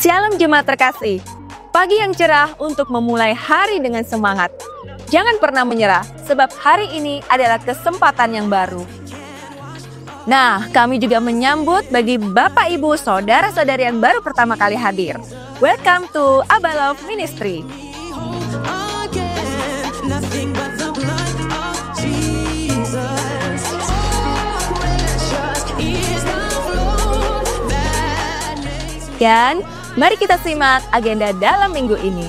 Shalom jemaat terkasih, pagi yang cerah untuk memulai hari dengan semangat. Jangan pernah menyerah, sebab hari ini adalah kesempatan yang baru. Nah, kami juga menyambut bagi Bapak, Ibu, Saudara-saudari yang baru pertama kali hadir. Welcome to Abalove Ministry. Dan mari kita simak agenda dalam minggu ini.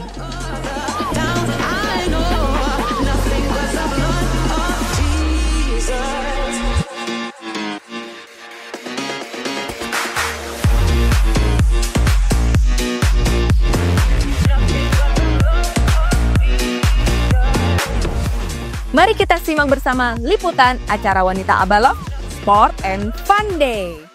Mari kita simak bersama liputan acara Wanita Abalove Sport and Fun Day.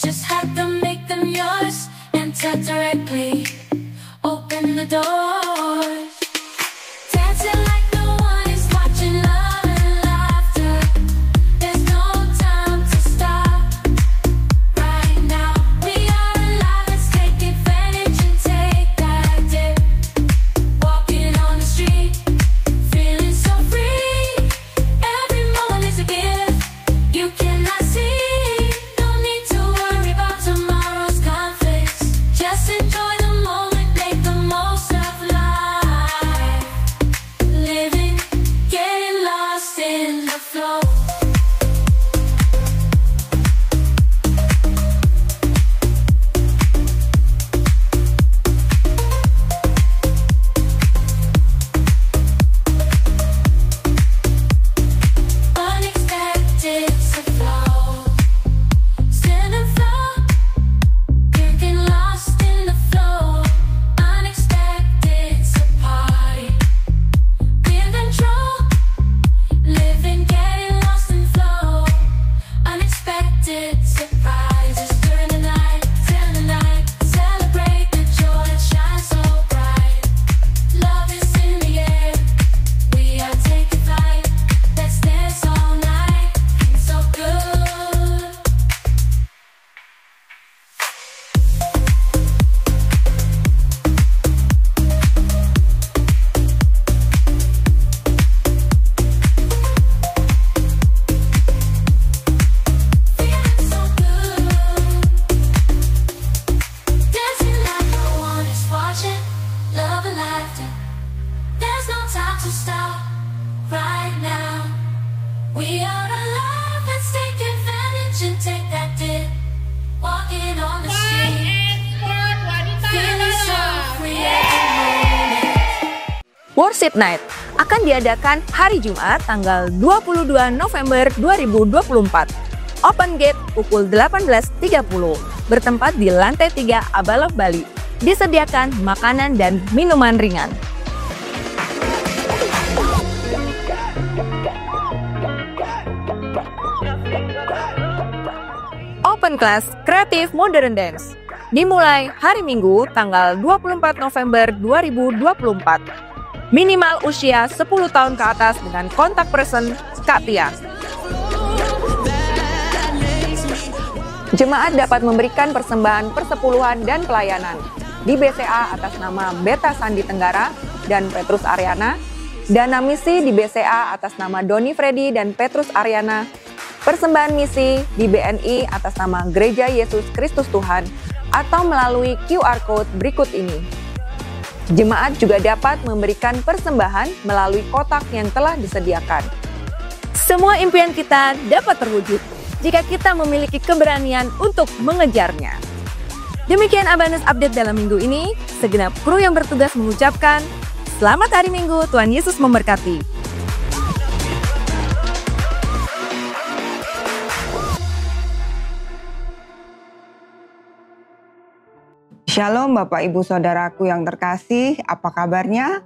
Just have them, make them yours, enter directly, open the doors. Dancing like no one is watching, love and laughter. There's no time to stop. Right now, we are alive, let's take advantage and take that dip. Walking on the street, feeling so free. Every moment is a gift, you cannot see. Worship Night akan diadakan hari Jumat tanggal 22 November 2024. Open gate pukul 18.30, bertempat di lantai 3 Abalove Bali. Disediakan makanan dan minuman ringan. Open Class Creative Modern Dance dimulai hari Minggu tanggal 24 November 2024. Minimal usia 10 tahun ke atas dengan kontak person Kak Tia. Jemaat dapat memberikan persembahan persepuluhan dan pelayanan di BCA atas nama Beta Sandi Tenggara dan Petrus Aryana, dana misi di BCA atas nama Doni Freddy dan Petrus Aryana, persembahan misi di BNI atas nama Gereja Yesus Kristus Tuhan, atau melalui QR Code berikut ini. Jemaat juga dapat memberikan persembahan melalui kotak yang telah disediakan. Semua impian kita dapat terwujud jika kita memiliki keberanian untuk mengejarnya. Demikian Abanus Update dalam minggu ini. Segenap kru yang bertugas mengucapkan, selamat hari Minggu, Tuhan Yesus memberkati. Shalom Bapak Ibu Saudaraku yang terkasih, apa kabarnya?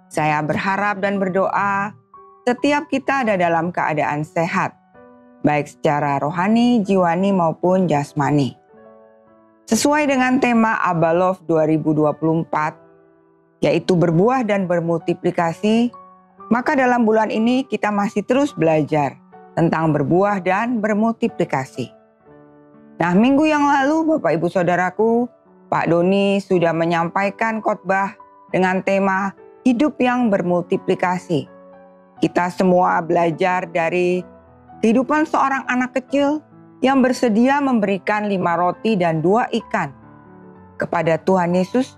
Saya berharap dan berdoa setiap kita ada dalam keadaan sehat, baik secara rohani, jiwani maupun jasmani. Sesuai dengan tema Abalov 2024, yaitu berbuah dan bermultiplikasi, maka dalam bulan ini kita masih terus belajar tentang berbuah dan bermultiplikasi. Nah, minggu yang lalu Bapak Ibu Saudaraku, Pak Doni sudah menyampaikan khotbah dengan tema hidup yang bermultiplikasi. Kita semua belajar dari kehidupan seorang anak kecil yang bersedia memberikan 5 roti dan 2 ikan kepada Tuhan Yesus,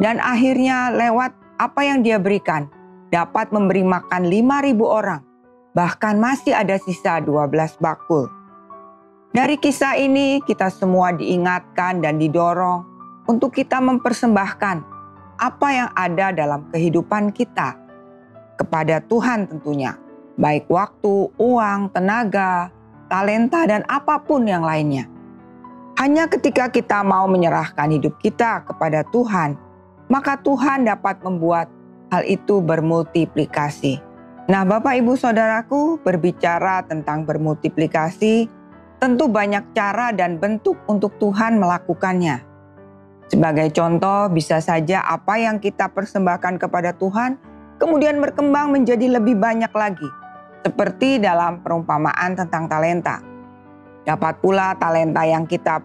dan akhirnya lewat apa yang dia berikan dapat memberi makan 5.000 orang. Bahkan masih ada sisa 12 bakul. Dari kisah ini kita semua diingatkan dan didorong untuk kita mempersembahkan apa yang ada dalam kehidupan kita kepada Tuhan tentunya. Baik waktu, uang, tenaga, talenta, dan apapun yang lainnya. Hanya ketika kita mau menyerahkan hidup kita kepada Tuhan, maka Tuhan dapat membuat hal itu bermultiplikasi. Nah, Bapak Ibu Saudaraku, berbicara tentang bermultiplikasi, tentu banyak cara dan bentuk untuk Tuhan melakukannya. Sebagai contoh, bisa saja apa yang kita persembahkan kepada Tuhan kemudian berkembang menjadi lebih banyak lagi. Seperti dalam perumpamaan tentang talenta. Dapat pula talenta yang kita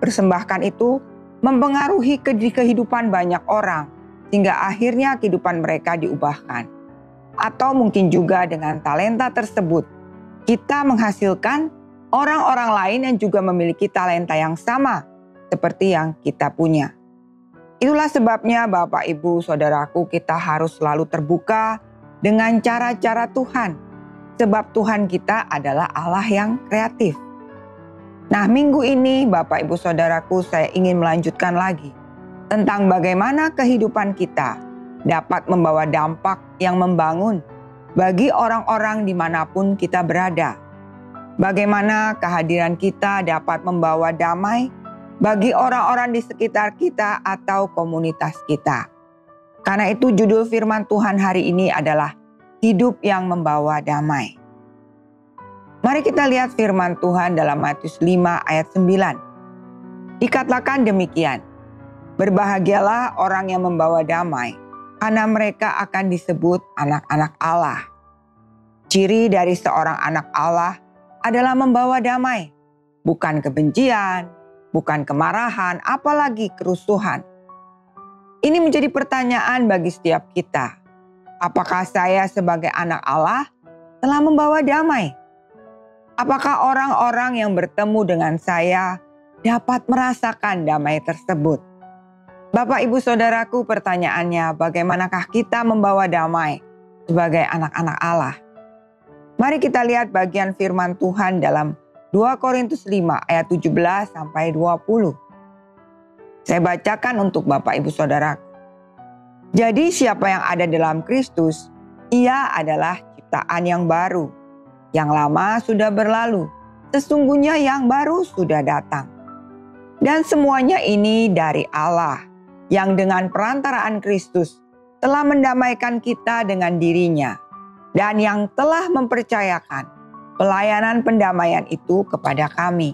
persembahkan itu mempengaruhi kehidupan banyak orang, sehingga akhirnya kehidupan mereka diubahkan. Atau mungkin juga dengan talenta tersebut, kita menghasilkan orang-orang lain yang juga memiliki talenta yang sama seperti yang kita punya. Itulah sebabnya Bapak Ibu Saudaraku, kita harus selalu terbuka dengan cara-cara Tuhan. Sebab Tuhan kita adalah Allah yang kreatif. Nah, minggu ini Bapak Ibu Saudaraku, saya ingin melanjutkan lagi tentang bagaimana kehidupan kita dapat membawa dampak yang membangun bagi orang-orang dimanapun kita berada. Bagaimana kehadiran kita dapat membawa damai bagi orang-orang di sekitar kita atau komunitas kita. Karena itu judul firman Tuhan hari ini adalah hidup yang membawa damai. Mari kita lihat firman Tuhan dalam Matius 5 ayat 9. Dikatakan demikian, berbahagialah orang yang membawa damai, karena mereka akan disebut anak-anak Allah. Ciri dari seorang anak Allah adalah membawa damai, bukan kebencian, bukan kemarahan, apalagi kerusuhan. Ini menjadi pertanyaan bagi setiap kita. Apakah saya sebagai anak Allah telah membawa damai? Apakah orang-orang yang bertemu dengan saya dapat merasakan damai tersebut? Bapak Ibu Saudaraku, pertanyaannya, bagaimanakah kita membawa damai sebagai anak-anak Allah? Mari kita lihat bagian firman Tuhan dalam 2 Korintus 5 ayat 17 sampai 20. Saya bacakan untuk Bapak Ibu Saudara. Jadi siapa yang ada dalam Kristus, ia adalah ciptaan yang baru. Yang lama sudah berlalu, sesungguhnya yang baru sudah datang. Dan semuanya ini dari Allah, yang dengan perantaraan Kristus telah mendamaikan kita dengan dirinya, dan yang telah mempercayakan pelayanan pendamaian itu kepada kami.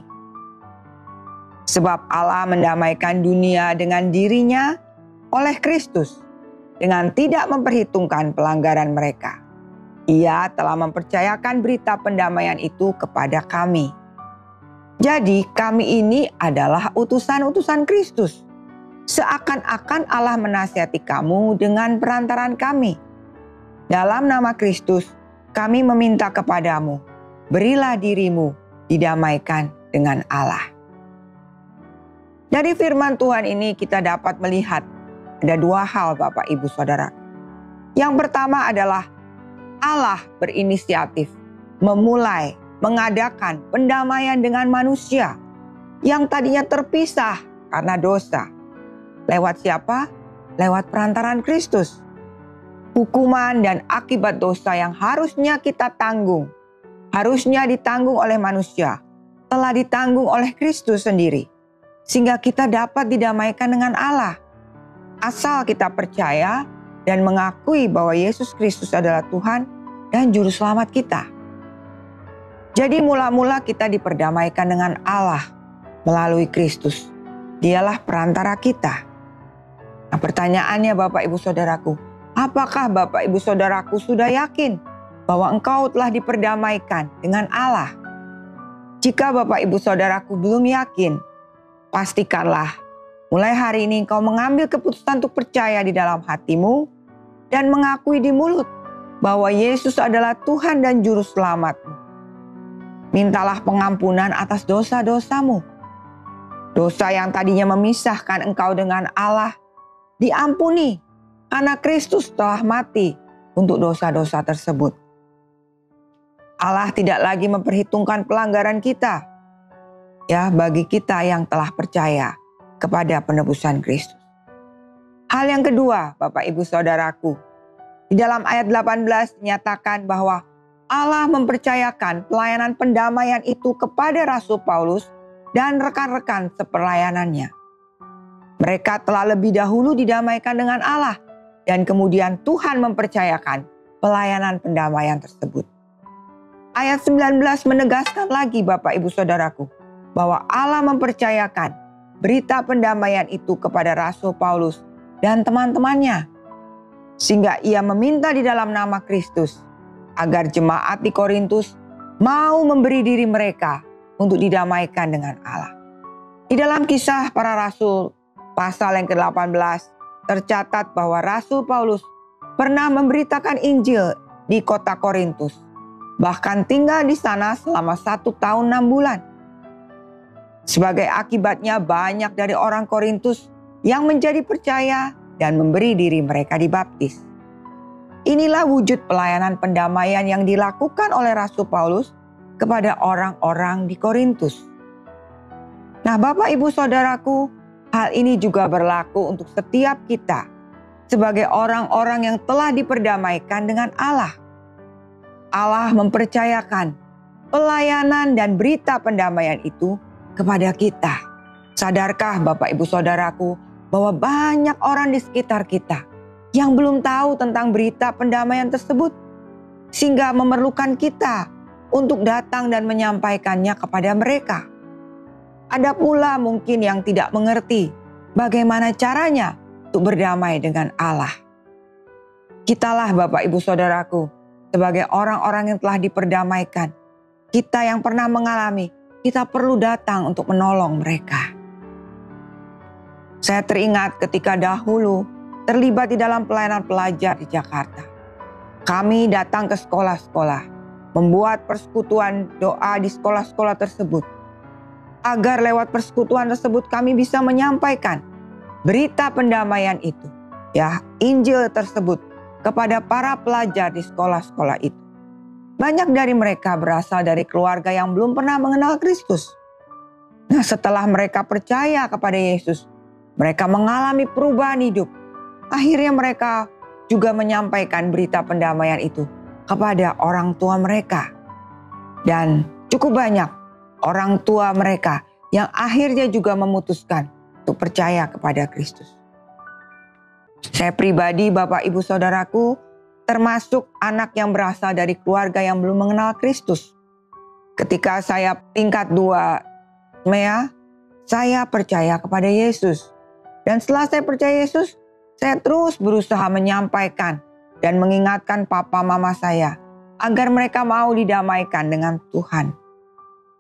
Sebab Allah mendamaikan dunia dengan dirinya oleh Kristus, dengan tidak memperhitungkan pelanggaran mereka. Ia telah mempercayakan berita pendamaian itu kepada kami. Jadi kami ini adalah utusan-utusan Kristus. Seakan-akan Allah menasihati kamu dengan perantaran kami. Dalam nama Kristus, kami meminta kepadamu, berilah dirimu didamaikan dengan Allah. Dari firman Tuhan ini kita dapat melihat ada 2 hal Bapak Ibu Saudara. Yang pertama adalah Allah berinisiatif memulai mengadakan pendamaian dengan manusia yang tadinya terpisah karena dosa. Lewat siapa? Lewat perantaran Kristus. Hukuman dan akibat dosa yang harusnya kita tanggung, harusnya ditanggung oleh manusia, telah ditanggung oleh Kristus sendiri. sehingga kita dapat didamaikan dengan Allah. Asal kita percaya dan mengakui bahwa Yesus Kristus adalah Tuhan dan Juru Selamat kita. Jadi mula-mula kita diperdamaikan dengan Allah melalui Kristus. Dialah perantara kita. Nah, pertanyaannya Bapak Ibu Saudaraku, apakah Bapak Ibu Saudaraku sudah yakin bahwa engkau telah diperdamaikan dengan Allah? Jika Bapak Ibu Saudaraku belum yakin, pastikanlah mulai hari ini engkau mengambil keputusan untuk percaya di dalam hatimu dan mengakui di mulut bahwa Yesus adalah Tuhan dan Juru Selamatmu. Mintalah pengampunan atas dosa-dosamu. Dosa yang tadinya memisahkan engkau dengan Allah diampuni karena Kristus telah mati untuk dosa-dosa tersebut. Allah tidak lagi memperhitungkan pelanggaran kita, ya, bagi kita yang telah percaya kepada penebusan Kristus. Hal yang kedua, Bapak Ibu Saudaraku, di dalam ayat 18 dinyatakan bahwa Allah mempercayakan pelayanan pendamaian itu kepada Rasul Paulus dan rekan-rekan sepelayanannya. Mereka telah lebih dahulu didamaikan dengan Allah dan kemudian Tuhan mempercayakan pelayanan pendamaian tersebut. Ayat 19 menegaskan lagi Bapak Ibu Saudaraku bahwa Allah mempercayakan berita pendamaian itu kepada Rasul Paulus dan teman-temannya. Sehingga ia meminta di dalam nama Kristus agar jemaat di Korintus mau memberi diri mereka untuk didamaikan dengan Allah. Di dalam Kisah Para Rasul pasal yang ke-18 tercatat bahwa Rasul Paulus pernah memberitakan Injil di kota Korintus. Bahkan tinggal di sana selama 1 tahun 6 bulan. Sebagai akibatnya banyak dari orang Korintus yang menjadi percaya dan memberi diri mereka dibaptis. Inilah wujud pelayanan pendamaian yang dilakukan oleh Rasul Paulus kepada orang-orang di Korintus. Nah, Bapak Ibu Saudaraku, hal ini juga berlaku untuk setiap kita sebagai orang-orang yang telah diperdamaikan dengan Allah. Allah mempercayakan pelayanan dan berita pendamaian itu kepada kita. Sadarkah Bapak Ibu Saudaraku bahwa banyak orang di sekitar kita yang belum tahu tentang berita pendamaian tersebut, sehingga memerlukan kita untuk datang dan menyampaikannya kepada mereka. Ada pula mungkin yang tidak mengerti bagaimana caranya untuk berdamai dengan Allah. Kitalah Bapak Ibu Saudaraku, sebagai orang-orang yang telah diperdamaikan, kita yang pernah mengalami, kita perlu datang untuk menolong mereka. Saya teringat ketika dahulu terlibat di dalam pelayanan pelajar di Jakarta. Kami datang ke sekolah-sekolah, membuat persekutuan doa di sekolah-sekolah tersebut. Agar lewat persekutuan tersebut kami bisa menyampaikan berita pendamaian itu, ya, Injil tersebut kepada para pelajar di sekolah-sekolah itu. Banyak dari mereka berasal dari keluarga yang belum pernah mengenal Kristus. Nah, setelah mereka percaya kepada Yesus, mereka mengalami perubahan hidup. Akhirnya mereka juga menyampaikan berita pendamaian itu kepada orang tua mereka. Dan cukup banyak orang tua mereka yang akhirnya juga memutuskan untuk percaya kepada Kristus. Saya pribadi, Bapak Ibu Saudaraku, termasuk anak yang berasal dari keluarga yang belum mengenal Kristus. Ketika saya tingkat 2 SMEA, saya percaya kepada Yesus. Dan setelah saya percaya Yesus, saya terus berusaha menyampaikan dan mengingatkan papa mama saya agar mereka mau didamaikan dengan Tuhan.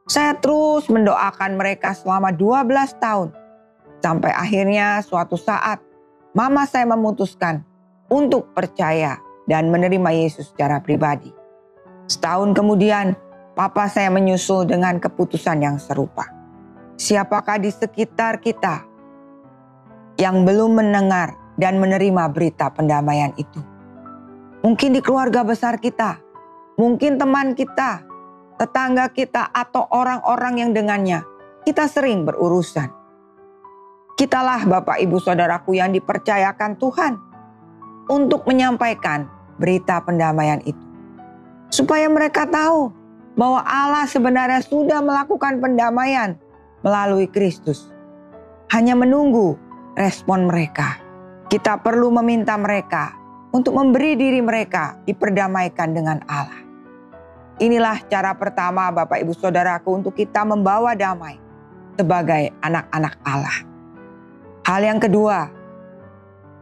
Saya terus mendoakan mereka selama 12 tahun. Sampai akhirnya suatu saat mama saya memutuskan untuk percaya dan menerima Yesus secara pribadi. Setahun kemudian, papa saya menyusul dengan keputusan yang serupa. Siapakah di sekitar kita yang belum mendengar dan menerima berita pendamaian itu? Mungkin di keluarga besar kita, mungkin teman kita, tetangga kita, atau orang-orang yang dengannya kita sering berurusan. Kitalah Bapak Ibu Saudaraku yang dipercayakan Tuhan untuk menyampaikan berita pendamaian itu. Supaya mereka tahu bahwa Allah sebenarnya sudah melakukan pendamaian melalui Kristus. hanya menunggu respon mereka. Kita perlu meminta mereka untuk memberi diri mereka diperdamaikan dengan Allah. Inilah cara pertama Bapak Ibu Saudaraku untuk kita membawa damai sebagai anak-anak Allah. Hal yang kedua,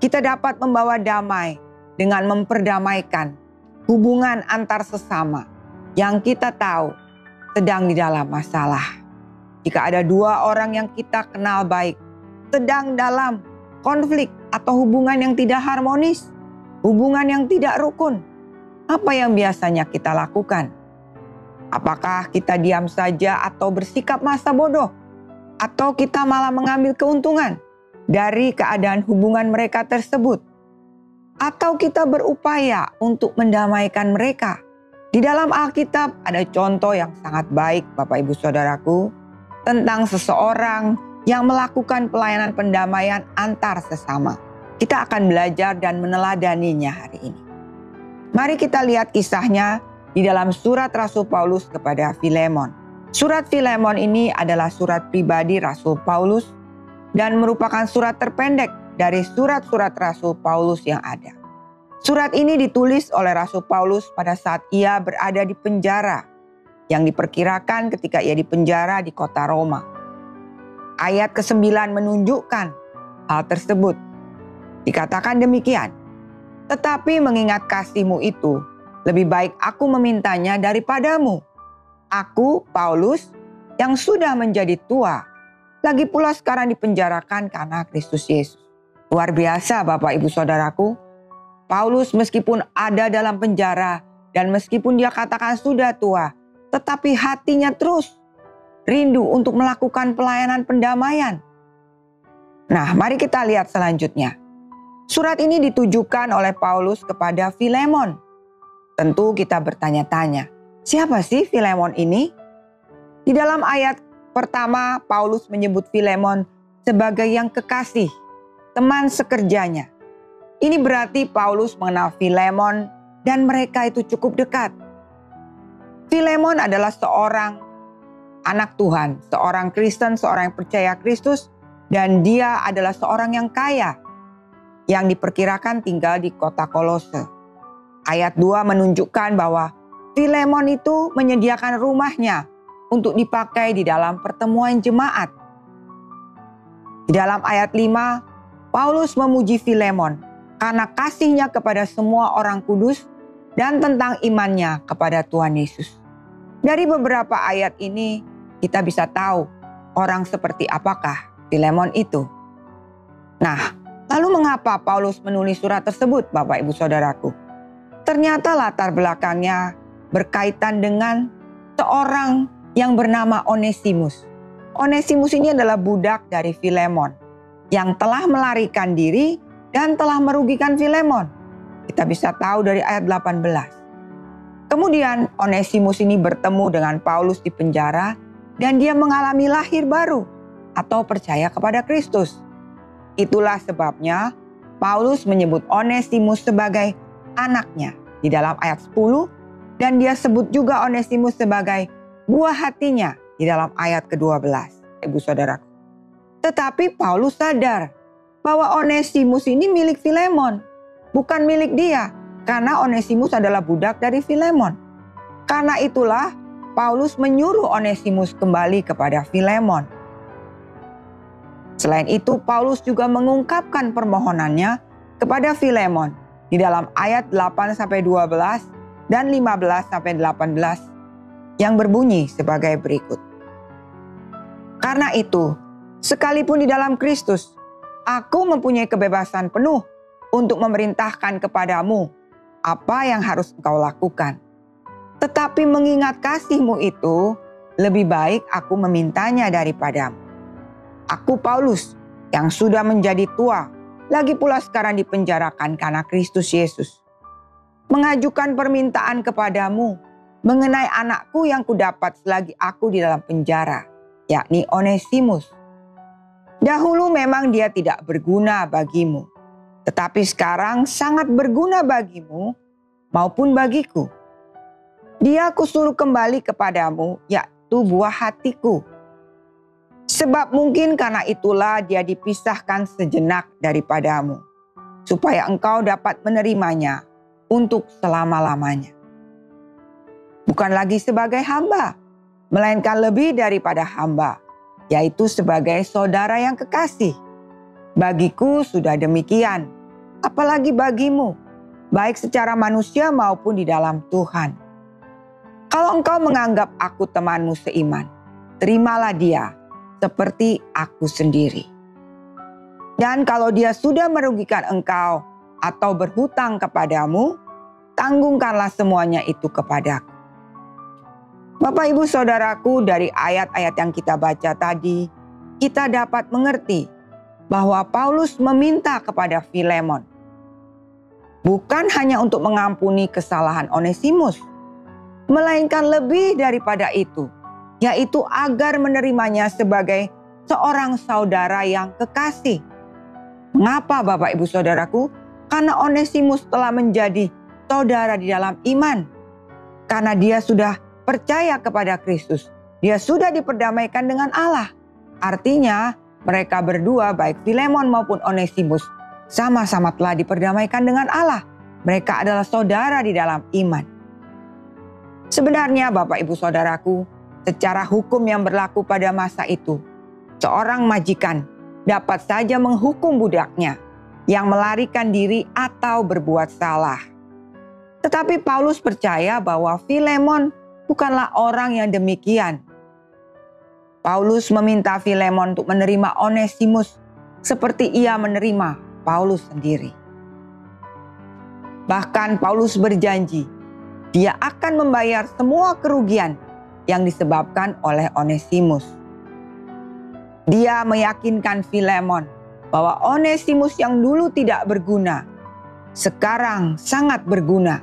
kita dapat membawa damai dengan memperdamaikan hubungan antar sesama yang kita tahu sedang di dalam masalah. Jika ada dua orang yang kita kenal baik sedang dalam konflik atau hubungan yang tidak harmonis, hubungan yang tidak rukun, apa yang biasanya kita lakukan? Apakah kita diam saja atau bersikap masa bodoh? Atau kita malah mengambil keuntungan dari keadaan hubungan mereka tersebut? Atau kita berupaya untuk mendamaikan mereka? Di dalam Alkitab ada contoh yang sangat baik Bapak Ibu Saudaraku tentang seseorang yang melakukan pelayanan pendamaian antar sesama. Kita akan belajar dan meneladaninya hari ini. Mari kita lihat kisahnya di dalam surat Rasul Paulus kepada Filemon. Surat Filemon ini adalah surat pribadi Rasul Paulus dan merupakan surat terpendek dari surat-surat Rasul Paulus yang ada. Surat ini ditulis oleh Rasul Paulus pada saat ia berada di penjara, yang diperkirakan ketika ia dipenjara di kota Roma. Ayat ke-9 menunjukkan hal tersebut. Dikatakan demikian, tetapi mengingat kasih-Mu itu, lebih baik aku memintanya daripadamu. Aku, Paulus, yang sudah menjadi tua, lagi pula sekarang dipenjarakan karena Kristus Yesus. Luar biasa Bapak Ibu Saudaraku, Paulus meskipun ada dalam penjara dan meskipun dia katakan sudah tua, tetapi hatinya terus rindu untuk melakukan pelayanan pendamaian. Nah, mari kita lihat selanjutnya. Surat ini ditujukan oleh Paulus kepada Filemon. Tentu kita bertanya-tanya, siapa sih Filemon ini? Di dalam ayat pertama, Paulus menyebut Filemon sebagai yang kekasih, teman sekerjanya. Ini berarti Paulus mengenal Filemon dan mereka itu cukup dekat. Filemon adalah seorang anak Tuhan, seorang Kristen, seorang yang percaya Kristus, dan dia adalah seorang yang kaya, yang diperkirakan tinggal di kota Kolose. Ayat 2 menunjukkan bahwa Filemon itu menyediakan rumahnya untuk dipakai di dalam pertemuan jemaat. Di dalam ayat 5, Paulus memuji Filemon karena kasihnya kepada semua orang kudus dan tentang imannya kepada Tuhan Yesus. Dari beberapa ayat ini, kita bisa tahu orang seperti apakah Filemon itu. Nah, lalu mengapa Paulus menulis surat tersebut, Bapak Ibu Saudaraku? Ternyata latar belakangnya berkaitan dengan seorang yang bernama Onesimus. Onesimus ini adalah budak dari Filemon yang telah melarikan diri dan telah merugikan Filemon. Kita bisa tahu dari ayat 18. Kemudian Onesimus ini bertemu dengan Paulus di penjara dan dia mengalami lahir baru atau percaya kepada Kristus. Itulah sebabnya Paulus menyebut Onesimus sebagai anaknya di dalam ayat 10 dan dia sebut juga Onesimus sebagai buah hatinya di dalam ayat ke-12. Ibu saudaraku. Tetapi Paulus sadar bahwa Onesimus ini milik Filemon, bukan milik dia. Karena Onesimus adalah budak dari Filemon. Karena itulah Paulus menyuruh Onesimus kembali kepada Filemon. Selain itu, Paulus juga mengungkapkan permohonannya kepada Filemon di dalam ayat 8-12 dan 15-18 yang berbunyi sebagai berikut. Karena itu, sekalipun di dalam Kristus, aku mempunyai kebebasan penuh untuk memerintahkan kepadamu apa yang harus engkau lakukan. Tetapi mengingat kasih-Mu itu, lebih baik aku memintanya daripadamu. Aku Paulus yang sudah menjadi tua, lagi pula sekarang dipenjarakan karena Kristus Yesus, mengajukan permintaan kepadamu mengenai anakku yang kudapat selagi aku di dalam penjara, yakni Onesimus. Dahulu memang dia tidak berguna bagimu, tetapi sekarang sangat berguna bagimu maupun bagiku. Dia kusuruh kembali kepadamu, yaitu buah hatiku. Sebab mungkin karena itulah dia dipisahkan sejenak daripadamu, supaya engkau dapat menerimanya untuk selama-lamanya. Bukan lagi sebagai hamba, melainkan lebih daripada hamba, yaitu sebagai saudara yang kekasih. Bagiku sudah demikian, apalagi bagimu, baik secara manusia maupun di dalam Tuhan. Kalau engkau menganggap aku temanmu seiman, terimalah dia seperti aku sendiri. Dan kalau dia sudah merugikan engkau atau berhutang kepadamu, tanggungkanlah semuanya itu kepadaku. Bapak, Ibu, Saudaraku, dari ayat-ayat yang kita baca tadi, kita dapat mengerti bahwa Paulus meminta kepada Filemon bukan hanya untuk mengampuni kesalahan Onesimus, melainkan lebih daripada itu, yaitu agar menerimanya sebagai seorang saudara yang kekasih. Mengapa Bapak Ibu Saudaraku? Karena Onesimus telah menjadi saudara di dalam iman. Karena dia sudah percaya kepada Kristus. Dia sudah diperdamaikan dengan Allah. Artinya mereka berdua, baik Filemon maupun Onesimus, sama-sama telah diperdamaikan dengan Allah. Mereka adalah saudara di dalam iman. Sebenarnya Bapak Ibu Saudaraku, secara hukum yang berlaku pada masa itu, seorang majikan dapat saja menghukum budaknya yang melarikan diri atau berbuat salah. Tetapi Paulus percaya bahwa Filemon bukanlah orang yang demikian. Paulus meminta Filemon untuk menerima Onesimus seperti ia menerima Paulus sendiri. Bahkan Paulus berjanji dia akan membayar semua kerugian yang disebabkan oleh Onesimus. Dia meyakinkan Filemon bahwa Onesimus yang dulu tidak berguna, sekarang sangat berguna,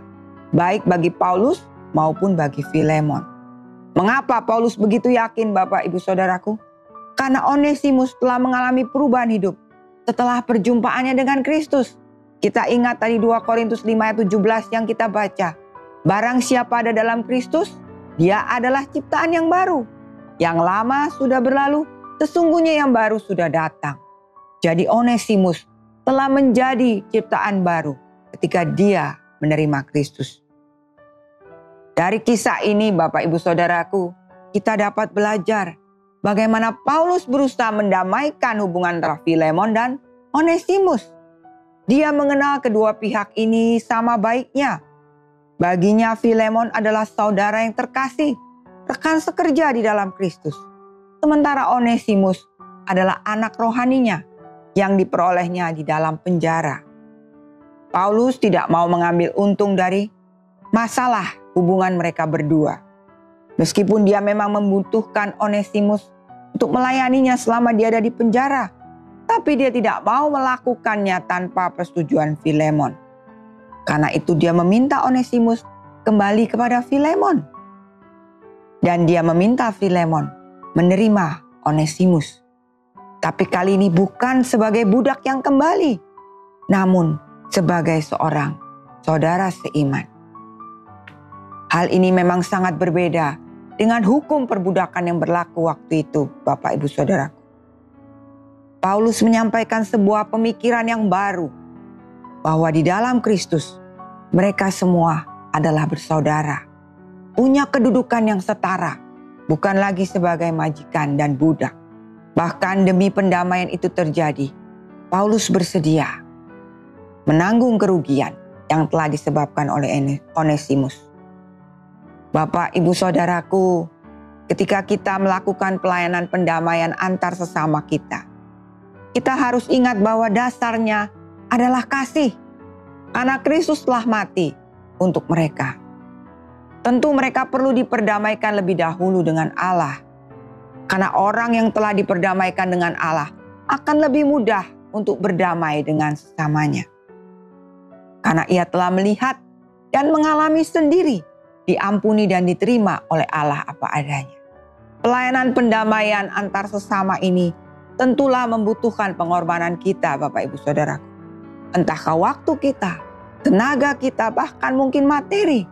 baik bagi Paulus maupun bagi Filemon. Mengapa Paulus begitu yakin, Bapak Ibu Saudaraku? Karena Onesimus telah mengalami perubahan hidup setelah perjumpaannya dengan Kristus. Kita ingat tadi 2 Korintus 5 ayat 17 yang kita baca. Barang siapa ada dalam Kristus, dia adalah ciptaan yang baru. Yang lama sudah berlalu, sesungguhnya yang baru sudah datang. Jadi Onesimus telah menjadi ciptaan baru ketika dia menerima Kristus. Dari kisah ini Bapak Ibu Saudaraku, kita dapat belajar bagaimana Paulus berusaha mendamaikan hubungan antara Filemon dan Onesimus. Dia mengenal kedua pihak ini sama baiknya. Baginya Filemon adalah saudara yang terkasih, rekan sekerja di dalam Kristus. Sementara Onesimus adalah anak rohaninya yang diperolehnya di dalam penjara. Paulus tidak mau mengambil untung dari masalah hubungan mereka berdua. Meskipun dia memang membutuhkan Onesimus untuk melayaninya selama dia ada di penjara, tapi dia tidak mau melakukannya tanpa persetujuan Filemon. Karena itu dia meminta Onesimus kembali kepada Filemon. Dan dia meminta Filemon menerima Onesimus. Tapi kali ini bukan sebagai budak yang kembali, namun sebagai seorang saudara seiman. Hal ini memang sangat berbeda dengan hukum perbudakan yang berlaku waktu itu, Bapak Ibu Saudaraku. Paulus menyampaikan sebuah pemikiran yang baru, bahwa di dalam Kristus mereka semua adalah bersaudara, punya kedudukan yang setara, bukan lagi sebagai majikan dan budak. Bahkan demi pendamaian itu terjadi, Paulus bersedia menanggung kerugian yang telah disebabkan oleh Onesimus. Bapak, Ibu, Saudaraku, ketika kita melakukan pelayanan pendamaian antar sesama kita harus ingat bahwa dasarnya adalah kasih. Karena Kristus telah mati untuk mereka. Tentu mereka perlu diperdamaikan lebih dahulu dengan Allah. Karena orang yang telah diperdamaikan dengan Allah akan lebih mudah untuk berdamai dengan sesamanya. Karena ia telah melihat dan mengalami sendiri, diampuni dan diterima oleh Allah apa adanya. Pelayanan pendamaian antar sesama ini tentulah membutuhkan pengorbanan kita, Bapak Ibu Saudaraku. Entahkah waktu kita, tenaga kita, bahkan mungkin materi,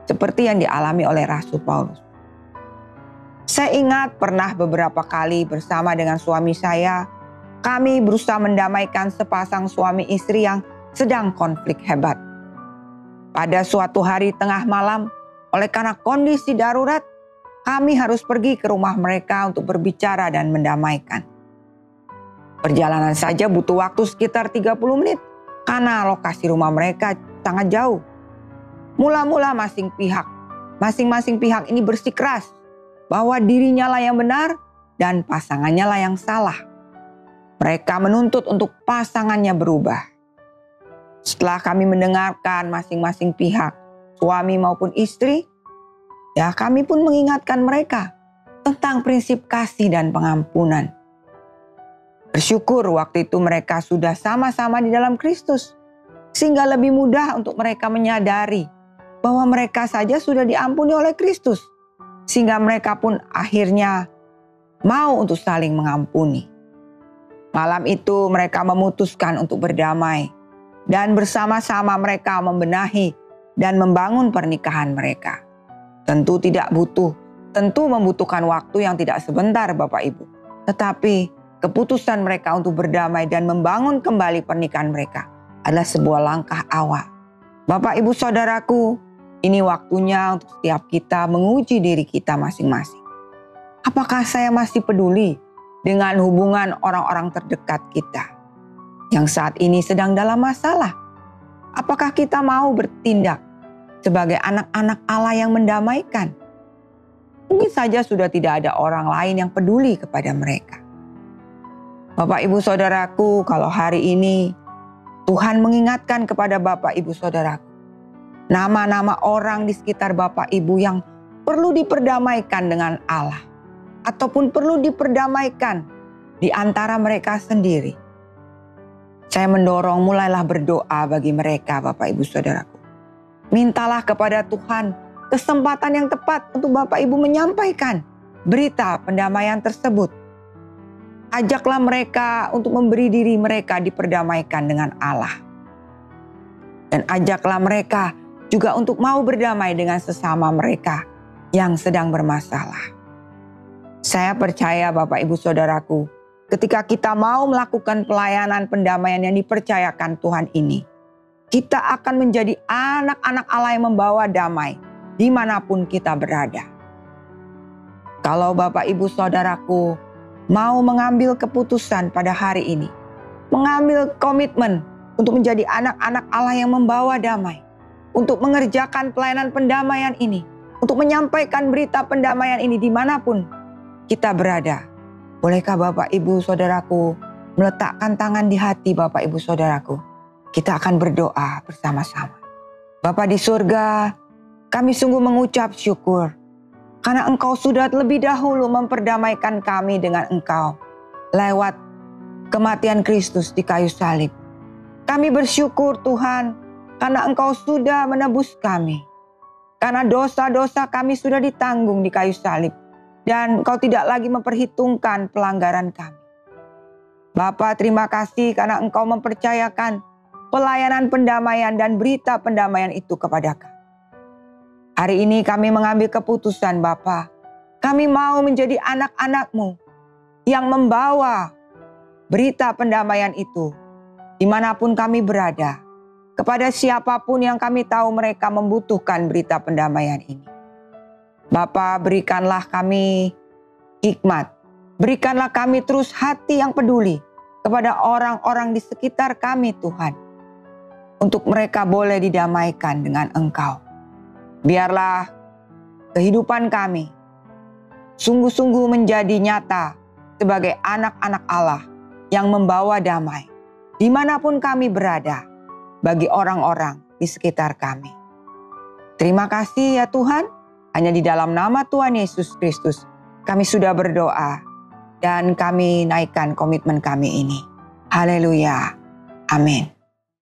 seperti yang dialami oleh Rasul Paulus. Saya ingat pernah beberapa kali bersama dengan suami saya, kami berusaha mendamaikan sepasang suami istri yang sedang konflik hebat. Pada suatu hari tengah malam, oleh karena kondisi darurat, kami harus pergi ke rumah mereka untuk berbicara dan mendamaikan. Perjalanan saja butuh waktu sekitar 30 menit karena lokasi rumah mereka sangat jauh. Mula-mula masing-masing pihak ini bersikeras bahwa dirinya lah yang benar dan pasangannya lah yang salah. Mereka menuntut untuk pasangannya berubah. Setelah kami mendengarkan masing-masing pihak, suami maupun istri, ya kami pun mengingatkan mereka tentang prinsip kasih dan pengampunan. Bersyukur waktu itu mereka sudah sama-sama di dalam Kristus, sehingga lebih mudah untuk mereka menyadari bahwa mereka saja sudah diampuni oleh Kristus, sehingga mereka pun akhirnya mau untuk saling mengampuni. Malam itu mereka memutuskan untuk berdamai, dan bersama-sama mereka membenahi dan membangun pernikahan mereka. Tentu membutuhkan waktu yang tidak sebentar Bapak Ibu. Tetapi keputusan mereka untuk berdamai dan membangun kembali pernikahan mereka adalah sebuah langkah awal. Bapak Ibu Saudaraku, ini waktunya untuk setiap kita menguji diri kita masing-masing. Apakah saya masih peduli dengan hubungan orang-orang terdekat kita yang saat ini sedang dalam masalah? Apakah kita mau bertindak sebagai anak-anak Allah yang mendamaikan? Mungkin saja sudah tidak ada orang lain yang peduli kepada mereka. Bapak Ibu Saudaraku, kalau hari ini Tuhan mengingatkan kepada Bapak Ibu Saudaraku, nama-nama orang di sekitar Bapak Ibu yang perlu diperdamaikan dengan Allah, ataupun perlu diperdamaikan di antara mereka sendiri. Saya mendorong mulailah berdoa bagi mereka Bapak Ibu Saudaraku. Mintalah kepada Tuhan kesempatan yang tepat untuk Bapak Ibu menyampaikan berita pendamaian tersebut. Ajaklah mereka untuk memberi diri mereka diperdamaikan dengan Allah. Dan ajaklah mereka juga untuk mau berdamai dengan sesama mereka yang sedang bermasalah. Saya percaya Bapak Ibu Saudaraku, ketika kita mau melakukan pelayanan pendamaian yang dipercayakan Tuhan ini, kita akan menjadi anak-anak Allah yang membawa damai dimanapun kita berada. Kalau Bapak Ibu Saudaraku mau mengambil keputusan pada hari ini, mengambil komitmen untuk menjadi anak-anak Allah yang membawa damai, untuk mengerjakan pelayanan pendamaian ini, untuk menyampaikan berita pendamaian ini dimanapun kita berada. Bolehkah Bapak Ibu Saudaraku meletakkan tangan di hati Bapak Ibu Saudaraku? Kita akan berdoa bersama-sama. Bapa di surga, kami sungguh mengucap syukur karena Engkau sudah lebih dahulu memperdamaikan kami dengan Engkau lewat kematian Kristus di kayu salib. Kami bersyukur Tuhan karena Engkau sudah menebus kami. Karena dosa-dosa kami sudah ditanggung di kayu salib. Dan Engkau tidak lagi memperhitungkan pelanggaran kami. Bapa, terima kasih karena Engkau mempercayakan pelayanan pendamaian dan berita pendamaian itu kepada kami. Hari ini kami mengambil keputusan Bapa. Kami mau menjadi anak-anak-Mu yang membawa berita pendamaian itu dimanapun kami berada. Kepada siapapun yang kami tahu mereka membutuhkan berita pendamaian ini. Bapa, berikanlah kami hikmat. Berikanlah kami terus hati yang peduli kepada orang-orang di sekitar kami Tuhan. Untuk mereka boleh didamaikan dengan Engkau. Biarlah kehidupan kami sungguh-sungguh menjadi nyata sebagai anak-anak Allah yang membawa damai dimanapun kami berada bagi orang-orang di sekitar kami. Terima kasih ya Tuhan, hanya di dalam nama Tuhan Yesus Kristus kami sudah berdoa dan kami naikkan komitmen kami ini. Haleluya. Amin.